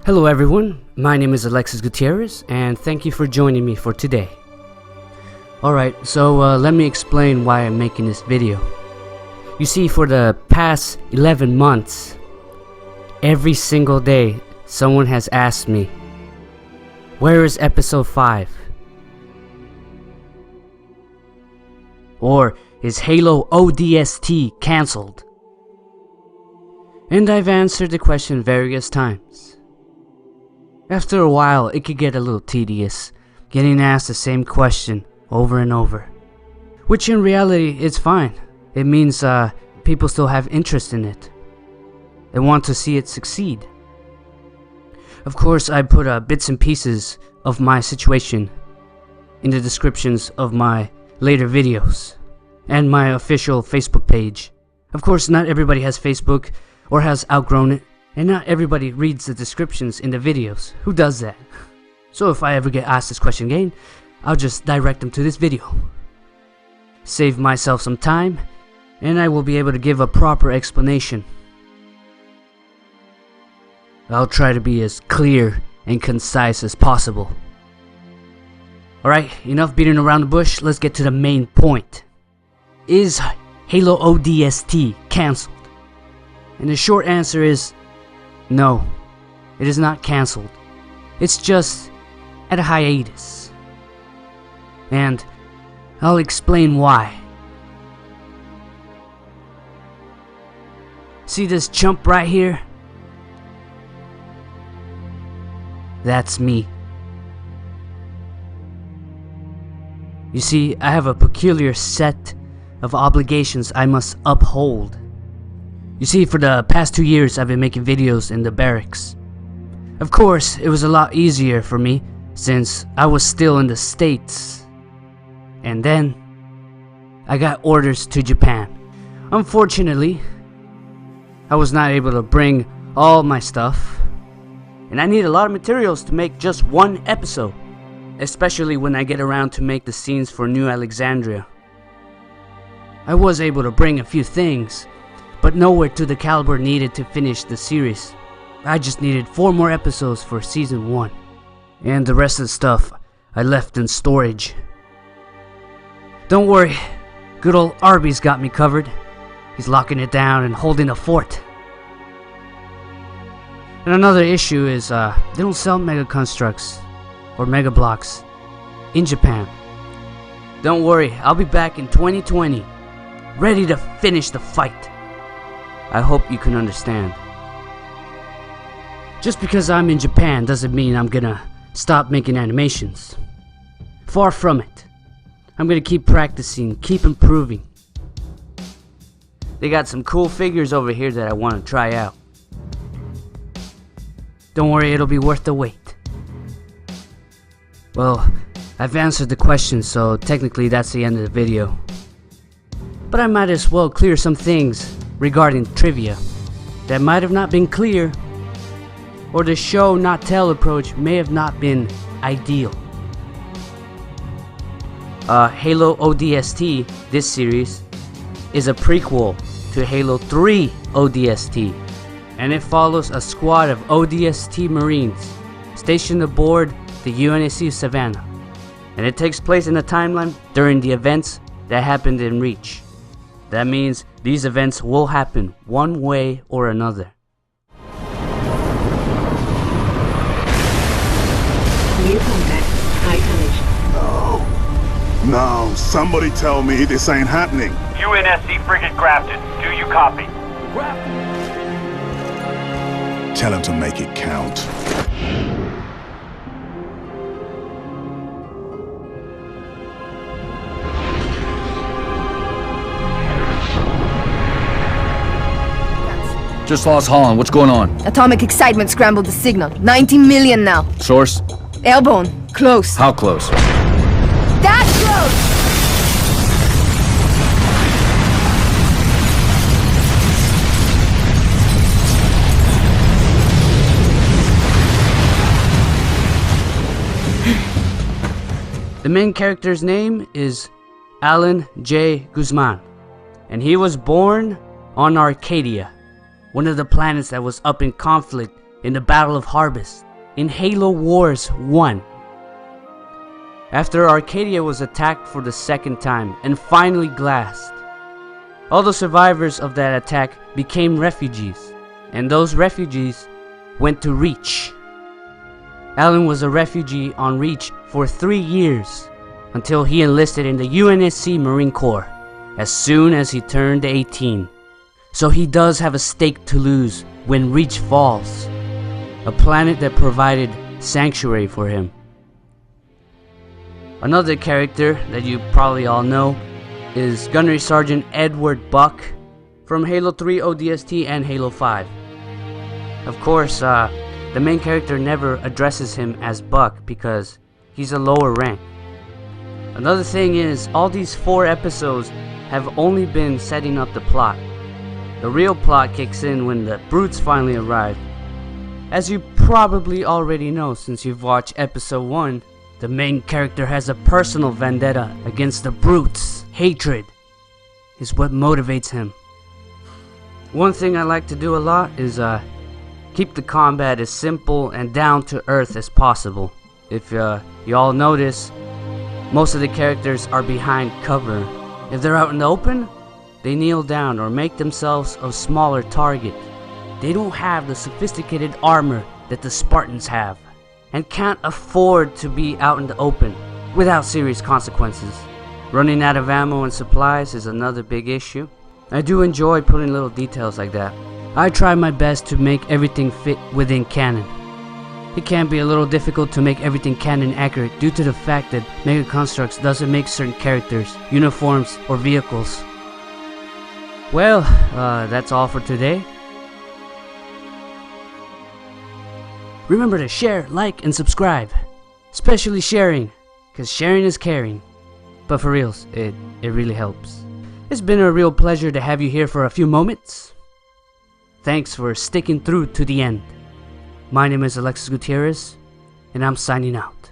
Hello everyone, my name is Alexis Gutierrez, and thank you for joining me for today. Alright, so let me explain why I'm making this video. You see, for the past 11 months, every single day, someone has asked me, where is episode 5? Or, is Halo ODST cancelled? And I've answered the question various times. After a while, it could get a little tedious, getting asked the same question over and over. Which in reality, it's fine. It means people still have interest in it. They want to see it succeed. Of course, I put bits and pieces of my situation in the descriptions of my later videos and my official Facebook page. Of course, not everybody has Facebook or has outgrown it. And not everybody reads the descriptions in the videos. Who does that? So if I ever get asked this question again, I'll just direct them to this video. Save myself some time, and I will be able to give a proper explanation. I'll try to be as clear and concise as possible. Alright, enough beating around the bush, let's get to the main point. Is Halo ODST cancelled? And the short answer is no, it is not cancelled. It's just at a hiatus. And I'll explain why. See this chump right here? That's me. You see, I have a peculiar set of obligations I must uphold. You see, for the past 2 years I've been making videos in the barracks. Of course, it was a lot easier for me since I was still in the States. And then, I got orders to Japan. Unfortunately, I was not able to bring all my stuff. And I need a lot of materials to make just one episode. Especially when I get around to make the scenes for New Alexandria. I was able to bring a few things, but nowhere to the caliber needed to finish the series. I just needed 4 more episodes for season 1. And the rest of the stuff I left in storage. Don't worry, good old Arby's got me covered. He's locking it down and holding the fort. And another issue is they don't sell Mega Constructs or Mega Bloks in Japan. Don't worry, I'll be back in 2020, ready to finish the fight. I hope you can understand. Just because I'm in Japan doesn't mean I'm gonna stop making animations. Far from it. I'm gonna keep practicing, keep improving. They got some cool figures over here that I want to try out. Don't worry, it'll be worth the wait. Well, I've answered the question, so technically that's the end of the video. But I might as well clear some things regarding trivia that might have not been clear, or the show not tell approach may have not been ideal. Halo ODST, this series, is a prequel to Halo 3 ODST, and it follows a squad of ODST Marines stationed aboard the UNSC Savannah, and it takes place in a timeline during the events that happened in Reach. That means these events will happen one way or another. New contact, high college. No, somebody tell me this ain't happening. UNSC frigate Grafton, do you copy? Tell him to make it count. Just lost Holland. What's going on? Atomic excitement scrambled the signal. 90 million now. Source? Airborne. Close. How close? That close! The main character's name is Alan J. Guzman, and he was born on Arcadia, one of the planets that was up in conflict in the Battle of Harvest in Halo Wars 1. After Arcadia was attacked for the second time and finally glassed, all the survivors of that attack became refugees, and those refugees went to Reach. Alan was a refugee on Reach for 3 years until he enlisted in the UNSC Marine Corps as soon as he turned 18. So he does have a stake to lose when Reach falls, a planet that provided sanctuary for him. Another character that you probably all know is Gunnery Sergeant Edward Buck from Halo 3 ODST and Halo 5. Of course, the main character never addresses him as Buck because he's a lower rank. Another thing is, all these 4 episodes have only been setting up the plot. The real plot kicks in when the brutes finally arrive. As you probably already know since you've watched episode 1, the main character has a personal vendetta against the brutes. Hatred is what motivates him. One thing I like to do a lot is keep the combat as simple and down to earth as possible. If you all notice, most of the characters are behind cover. If they're out in the open, they kneel down or make themselves a smaller target. They don't have the sophisticated armor that the Spartans have, and can't afford to be out in the open without serious consequences. Running out of ammo and supplies is another big issue. I do enjoy putting little details like that. I try my best to make everything fit within canon. It can be a little difficult to make everything canon accurate due to the fact that Mega Constructs doesn't make certain characters, uniforms, or vehicles. Well, that's all for today. Remember to share, like, and subscribe. Especially sharing, because sharing is caring. But for reals, it really helps. It's been a real pleasure to have you here for a few moments. Thanks for sticking through to the end. My name is Alexis Gutierrez, and I'm signing out.